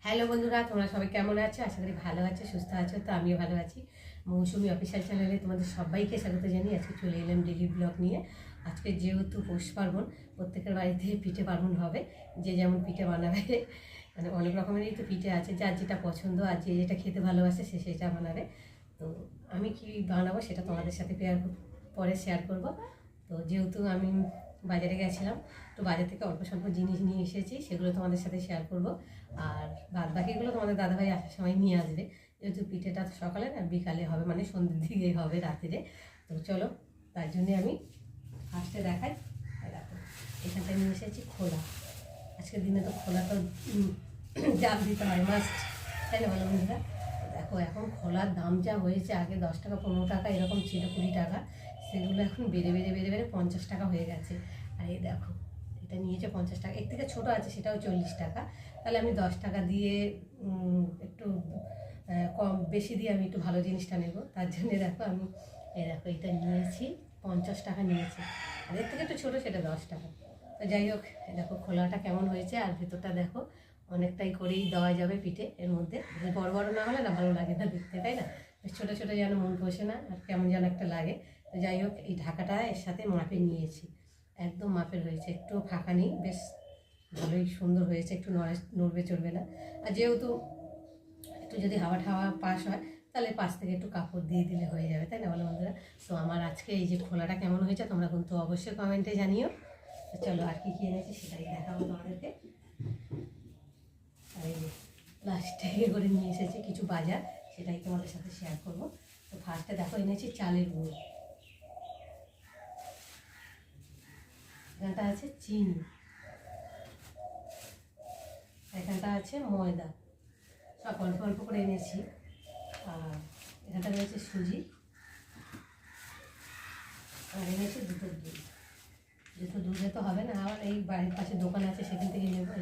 Hello বন্ধুরা, তোমরা সবাই কেমন আছো? আশা করি ভালো আছো, সুস্থ আছো। তো আমিও ভালো আছি। মৌসুমি অফিসিয়াল চ্যানেলে তোমাদের সবাইকে স্বাগত জানিয়ে আজকে চলে এলাম ডেলি ব্লগ নিয়ে। আজকে যেহেতু পৌষ পার্বণ, প্রত্যেকের বাড়িতে পিঠে পার্বণ হবে, যে যেমন পিঠে বানাবে। মানে অনেক রকমেরই তো পিঠে আছে, যার যেটা পছন্দ আর যে যেটা খেতে ভালোবাসে সে সেটা বানাবে। তো আমি কি বানাবো সেটা তোমাদের সাথে পরে শেয়ার করব। তো যেহেতু আমি বাজারে গেছিলাম, তো বাজার থেকে অল্প স্বল্প জিনিস নিয়ে এসেছি, সেগুলো তোমাদের সাথে শেয়ার করব। আর বাদ বাকিগুলো তোমাদের দাদাভাই আসার সময় নিয়ে আসবে, যেহেতু পিঠেটা সকালে না বিকালে হবে, মানে সন্ধ্যের দিকেই হবে, রাত্রে। তো চলো, তার জন্যে আমি ফার্স্টে দেখাই। দেখো, এখানটায় নিয়ে এসেছি খোলা। আজকের দিনে তো খোলা তো জাল দিতে হয়, মাস্ট, তাই না বলো বন্ধুরা? দেখো এখন খোলার দাম যা হয়েছে, আগে 10 টাকা 15 টাকা এরকম ছিল, 20 টাকা, সেগুলো এখন বেড়ে বেড়ে বেড়ে বেড়ে 50 টাকা হয়ে গেছে। আর এই দেখো, এটা নিয়েছে 50 টাকা, এর থেকে ছোটো আছে সেটাও 40 টাকা। তাহলে আমি 10 টাকা দিয়ে একটু কম বেশি দিয়ে আমি একটু ভালো জিনিসটা নেব, তার জন্যে দেখো আমি দেখো এটা নিয়েছি, 50 টাকা নিয়েছি। আর এর থেকে একটু ছোটো সেটা 10 টাকা। তো যাই হোক, দেখো খোলাটা কেমন হয়েছে, আর ভেতরটা দেখো অনেকটাই করেই দেওয়া যাবে পিঠে এর মধ্যে। বড় বড় না হলে না ভালো লাগে না দেখতে, তাই না? ছোটো ছোটো যেন মন পোষে না, আর কেমন যেন একটা লাগে। তো যাই হোক, এই ঢাকাটা এর সাথে মাপে নিয়েছি, একদম মাপের হয়েছে, একটু ফাঁকা নেই, বেশ ভালোই সুন্দর হয়েছে, একটু নড়বে চড়বে না। আর যেহেতু একটু যদি হাওয়া ঠাওয়া পাস হয়, তাহলে পাশ থেকে একটু কাপড় দিয়ে দিলে হয়ে যাবে, তাই না বলো বন্ধুরা? তো আমার আজকে এই যে খোলাটা কেমন হয়েছে তোমরা কিন্তু অবশ্যই কমেন্টে জানিও। তো চলো, আর কী কী এনেছি সেটাই দেখাবো তোমাদেরকে। আর এই যে লাস্টে করে নিয়ে এসেছি কিছু বাজার, সেটাই তোমাদের সাথে শেয়ার করবো। তো ফার্স্টে দেখো এনেছি চালের গুঁড়ো, এখানটা আছে চিনি, এখানটা আছে ময়দা, সব অল্প অল্প করে এনেছি। আর এখানটা রয়েছে সুজি, আর এনেছি দুটো দুধ। দুটো দুধে তো হবে না, আবার এই বাড়ির পাশে দোকান আছে সেখান থেকে নেবো।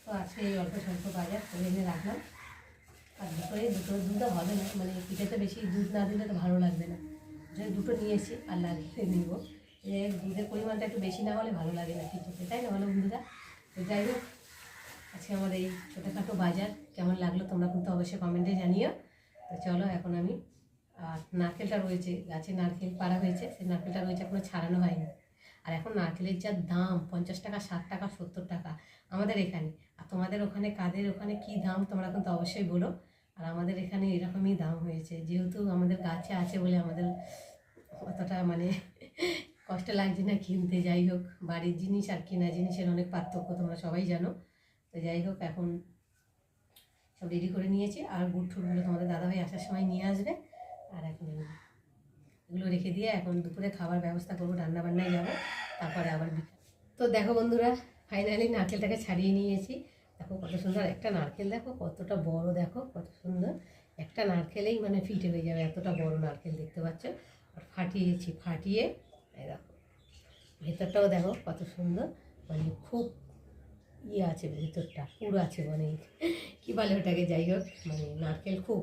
তো আজকে এই অল্প স্বল্প বাজার করে এনে রাখলাম। আর দুটো দুধও হবে না, মানে পিঠেতে বেশি দুধ না দিলে তো ভালো লাগবে না। দুটো নিয়েছি আর লাগিয়ে নেব, দুধের পরিমাণটা একটু বেশি না হলে ভালো লাগে না পিঠেতে, তাই না বলো বন্ধুরা? তো যাই হোক, আজকে আমার এই ছোটোখাটো বাজার কেমন লাগলো তোমরা কিন্তু অবশ্যই কমেন্টে জানিও। তো চলো, এখন আমি নারকেলটা রয়েছে, গাছে নারকেল পাড়া হয়েছে, সেই নারকেলটা রয়েছে, এখনও ছাড়ানো হয়নি। আর এখন নারকেলের যা দাম, 50 টাকা, 60 টাকা, 70 টাকা আমাদের এখানে। আর তোমাদের ওখানে কাদের ওখানে কী দাম তোমরা কিন্তু অবশ্যই বলো। আর আমাদের এখানে এরকমই দাম হয়েছে, যেহেতু আমাদের গাছে আছে বলে আমাদের অতটা মানে কষ্ট লাগছে না কিনতে। যাই হোক, বাড়ির জিনিস আর কেনা জিনিসের অনেক পার্থক্য, তোমরা সবাই জানো। তো যাই হোক, এখন সব রেডি করে নিয়েছি, আর গুড় ঠুড়গুলো তোমাদের দাদাভাই আসার সময় নিয়ে আসবে। আর এখন এগুলো রেখে দিয়ে এখন দুপুরে খাবার ব্যবস্থা করবো, রান্নাবান্নায় যাবো, তারপরে আবার বিকাল। তো দেখো বন্ধুরা, ফাইনালি নারকেলটাকে ছাড়িয়ে নিয়েছি। দেখো কত সুন্দর একটা নারকেল, দেখো কতটা বড়, দেখো কত সুন্দর একটা নারকেলেই মানে ফিটে হয়ে যাবে, এতটা বড় নারকেল দেখতে পাচ্ছ। আর ফাটিয়েছি, ফাটিয়ে এই দেখো ভেতরটাও দেখো কত সুন্দর, মানে খুব আছে ভিতরটা, পুরো আছে, মানে কী বলে ওটাকে, যাই হোক মানে নারকেল খুব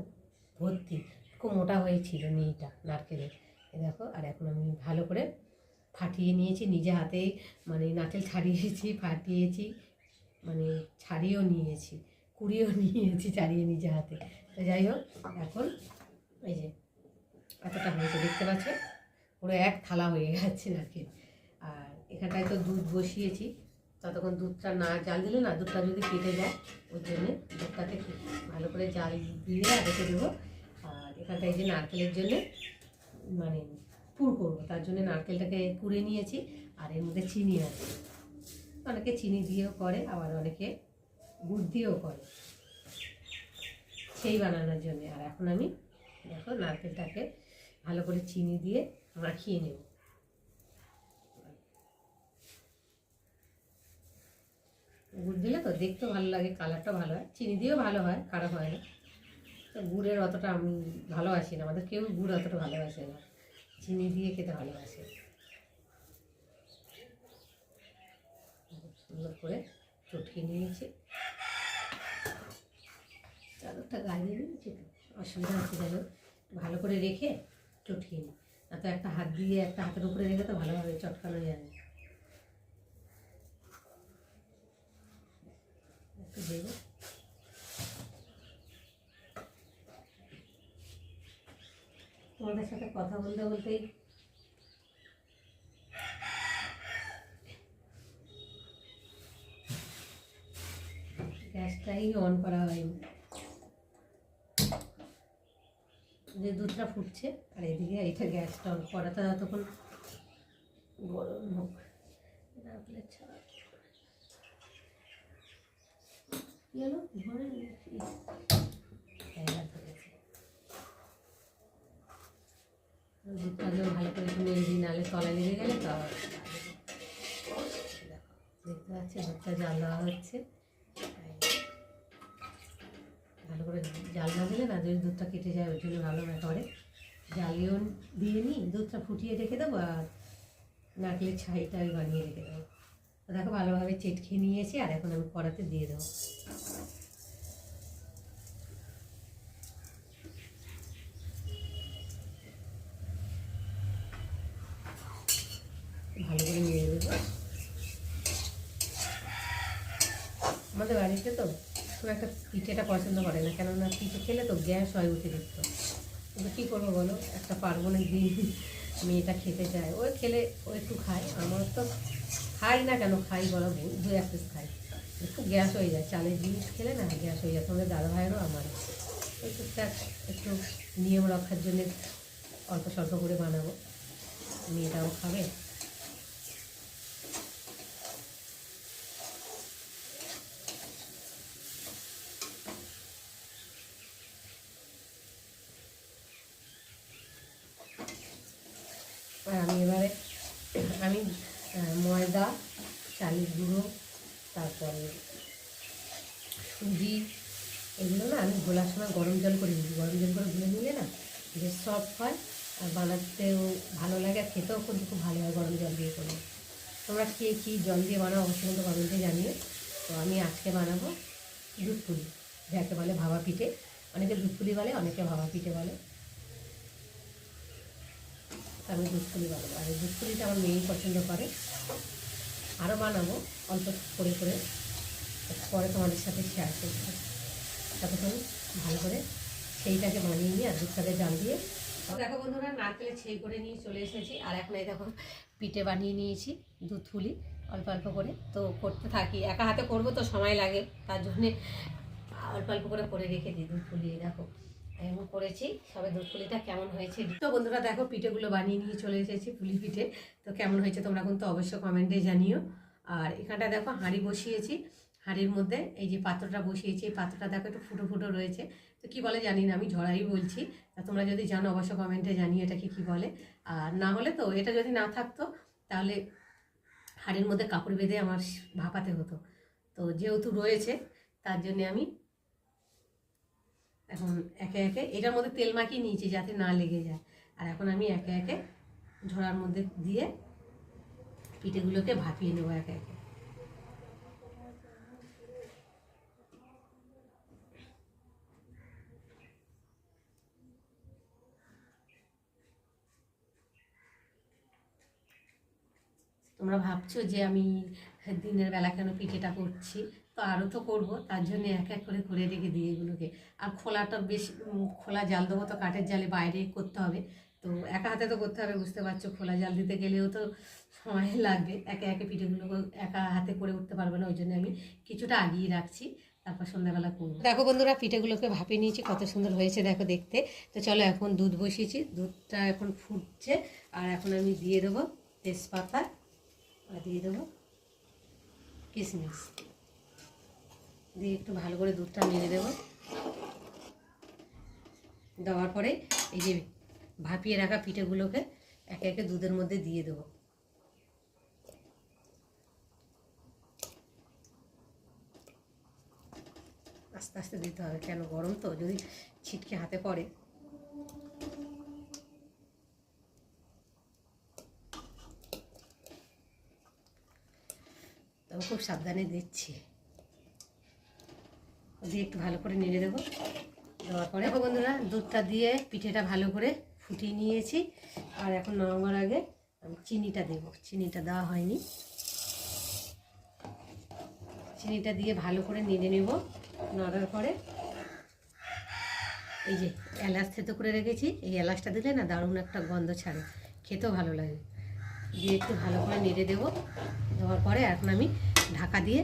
ভর্তি, খুব মোটা হয়েছিল নিইটা নারকেলের। দেখো, আর এখন আমি ভালো করে ফাটিয়ে নিয়েছি নিজে হাতেই, মানে নারকেল ছাড়িয়েছি, ফাটিয়েছি, মানে ছাড়িয়েও নিয়েছি, কুড়িয়েও নিয়েছি, ছাড়িয়ে নিজে হাতে। তো যাই হোক, এখন এই যে এতটা হয়েছে দেখতে পাচ্ছ, পুরো এক থালা হয়ে গেছে নারকেল। আর এখানটায় তো দুধ বসিয়েছি, ততক্ষণ দুধটা না জাল দিলে না, দুধটা যদি কেটে যায়, ওই জন্যে দুধটাকে ভালো করে জাল দিয়ে রেখে দেবো। আর এখানটায় যে নারকেলের জন্যে মানে পুর করবো, তার জন্য নারকেলটাকে কুড়ে নিয়েছি। আর এর মধ্যে চিনি আছে, অনেকে চিনি দিয়েও করে, আবার অনেকে গুড় দিয়েও করে সেই বানানোর জন্যে। আর এখন আমি দেখো নারকেলটাকে ভালো করে চিনি দিয়ে মাখিয়ে নেব। গুড় দিলে তো দেখতেও ভালো লাগে, কালারটাও ভালো হয়, চিনি দিয়েও ভালো হয়, খারাপ হয় না। তো গুড়ের অতটা আমি ভালোবাসি না, আমাদের কেউ গুড় অতটা ভালোবাসে না, চিনি দিয়ে খেতে ভালোবাসে। সুন্দর করে চটকিয়ে নিয়েছি, চাদরটা গায়ে দিয়ে নিয়েছি, অসুবিধা হচ্ছে, যেন ভালো করে রেখে চটকিয়ে নিই, না তো একটা হাত দিয়ে একটা হাতের উপরে রেখে তো ভালোভাবে চটকানো যায় না। একটু দেবো। তোমাদের সাথে কথা বলতে বলতেই গ্যাসটাই অন করা হয়নি, যে দুধটা ফুটছে আর এদিকে এইটা গ্যাসটা অন করাটা ততক্ষণ গরম হোক। নারকেলের ছাড়া কি হলো ঘরে দুধটাকেও ভালো করে নেড়ে দিই, নাহলে তলায় লেগে গেলে তো আবার দেখতে পাচ্ছি দুধটা জাল দেওয়া হচ্ছে। ভালো করে জাল না দিলে না যদি দুধটা কেটে যায়, ওর জন্য ভালো একেবারে জ্বালিয়েও দিয়ে নিই, দুধটা ফুটিয়ে রেখে দেবো আর নারকেলের ছাইটা আমি বানিয়ে রেখে দেবো। দেখো ভালোভাবে চেটকে নিয়েছি আর এখন আমি কড়াতে দিয়ে দেবো। ভালো করে নিয়ে দেবো। আমাদের বাড়িতে তো খুব একটা পিঠেটা পছন্দ করে না, কেননা পিঠে খেলে তো গ্যাস হয় অতিরিক্ত। কিন্তু কী করবো বলো, একটা পার্বণের দিন মেয়েটা খেতে চায়, ও খেলে ও একটু খায়, আমার তো খাই না কেন, খাই বলো, 2-1 পিস খাই, খুব গ্যাস হয়ে যায়, চালের জিনিস খেলে না গ্যাস হয়ে যায়। তোমাদের দাদা ভাইয়েরও আমার ওই টুকটাক একটু নিয়ম রক্ষার জন্যে অল্প স্বল্প করে বানাবো, মেয়েটাও খাবে। আর আমি এবারে ময়দা, চালের গুঁড়ো, তারপরে সুজি, এগুলো না আমি গোলার সময় গরম জল করে নিই। গরম জল করে গুলে নিলে না বেশ সফট হয় আর বানাতেও ভালো লাগে, আর খেতেও কিন্তু খুব ভালো হয় গরম জল দিয়ে করলে। তোমরা কে কী জল দিয়ে বানাও অবশ্যই কিন্তু কমেন্টে জানিয়ে। তো আমি আজকে বানাবো দুধ পুলি, যাকে বলে ভাপা পিঠে, অনেকে দুধ পুলি বলে, অনেকে ভাপা পিঠে বলে। আমি দুধ পুলি বানাবো, আর এই দুধ পুলিটা আমার মেয়েই পছন্দ করে। আরও বানাবো অল্প করে করে, পরে তোমাদের সাথে শেয়ার করবো। ততক্ষণ ভালো করে সেইটাকে বানিয়ে নিয়ে আর দুধটাকে জাল দিয়ে। দেখো বন্ধুরা, নারকেলের ছেই করে নিয়ে চলে এসেছি, আর এখন এই দেখো পিঠে বানিয়ে নিয়েছি দুধ পুলি অল্প অল্প করে। তো করতে থাকি, একা হাতে করবো তো সময় লাগে, তার জন্যে অল্প অল্প করে রেখে দিই দুধ পুলি। দেখো এমন করেছি, সবে দুধ পুলিটা কেমন হয়েছে। তো বন্ধুরা দেখো পিঠেগুলো বানিয়ে নিয়ে চলে এসেছি, পুলি পিঠে। তো কেমন হয়েছে তোমরা কিন্তু অবশ্যই কমেন্টে জানিও। আর এখানটা দেখো হাঁড়ি বসিয়েছি, হাঁড়ির মধ্যে এই যে পাত্রটা বসিয়েছি, এই পাত্রটা দেখো একটু ফুটো ফুটো রয়েছে, তো কী বলে জানি না, আমি ঝড়াই বলছি। তা তোমরা যদি জানো অবশ্যই কমেন্টে জানিও এটাকে কী বলে। আর না হলে তো এটা যদি না থাকতো তাহলে হাঁড়ির মধ্যে কাপড় বেঁধে আমার ভাপাতে হতো। তো যেহেতু রয়েছে তার জন্যে আমি এখন একে একে এটার মধ্যে তেল মাখিয়ে নিয়েছি যাতে না লেগে যায়। আর এখন আমি একে একে ঝোড়ার মধ্যে দিয়ে পিঠেগুলোকে ভাপিয়ে নেবো একে একে। তোমরা ভাবছো যে আমি দিনের বেলা কেন পিঠেটা করছি, তো আরও তো করবো, তার জন্য এক এক করে করে রেখে দিই এগুলোকে। আর খোলাটা বেশ, খোলা জাল দেবো তো কাঠের জালে বাইরে করতে হবে, তো একা হাতে তো করতে হবে, বুঝতে পারছো, খোলা জাল দিতে গেলেও তো সময় লাগবে, একে একে পিঠেগুলো একা হাতে করে উঠতে পারবে না, ওই জন্য আমি কিছুটা আগিয়ে রাখছি, তারপর সন্ধ্যাবেলা করবো। দেখো বন্ধুরা পিঠেগুলোকে ভাপিয়ে নিয়েছি, কত সুন্দর হয়েছে দেখো দেখতে। তো চলো এখন দুধ বসিয়েছি, দুধটা এখন ফুটছে, আর এখন আমি দিয়ে দেবো তেজপাতা, আর দিয়ে দেবো কিশমিশ, দিয়ে একটু ভালো করে দুধটা নেড়ে দেবো। দেওয়ার পরে এই যে ভাপিয়ে রাখা পিঠেগুলোকে একে একে দুধের মধ্যে দিয়ে দেবো। আস্তে আস্তে দিতে হবে, কেন গরম তো, যদি ছিটকে হাতে পড়ে। তবে খুব সাবধানে দিচ্ছি, দিয়ে একটু ভালো করে নেড়ে দেবো। দেওয়ার পরে দেখো বন্ধুরা দুধটা দিয়ে পিঠেটা ভালো করে ফুটিয়ে নিয়েছি, আর এখন নামাবার আগে আমি চিনিটা দেবো, চিনিটা দেওয়া হয়নি, চিনিটা দিয়ে ভালো করে নেড়ে নেব। নাড়ার পরে এই যে এলাচ থেতো করে রেখেছি, এই এলাচটা দিলে না দারুণ একটা গন্ধ ছাড়ে, খেতেও ভালো লাগে। দিয়ে একটু ভালো করে নেড়ে দেবো। দেওয়ার পরে এখন আমি ঢাকা দিয়ে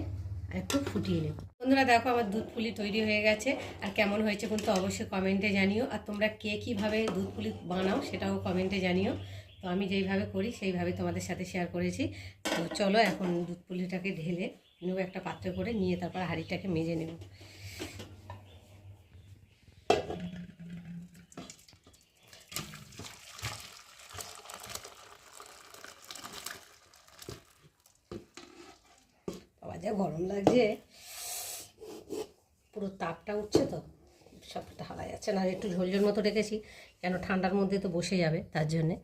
একটু ফুটিয়ে নেব। বন্ধুরা দেখো আমার দুধ পুলি তৈরি হয়ে গেছে, আর কেমন হয়েছে কিন্তু অবশ্যই কমেন্টে জানিও। আর তোমরা কে কীভাবে দুধ পুলি বানাও সেটাও কমেন্টে জানিও। তো আমি যেইভাবে করি সেইভাবে তোমাদের সাথে শেয়ার করেছি। তো চলো এখন দুধ পুলিটাকে ঢেলে নেবো একটা পাত্রে করে, নিয়ে তারপর হাঁড়িটাকে মেজে নেব। বাবা যা গরম লাগছে, পুরো তাপটা উঠছে তো সব ঢালা যাচ্ছে না। একটু ঝোল ঝোল মতো রেখেছি, কেন ঠান্ডার মধ্যে তো বসে যাবে তার জন্যে।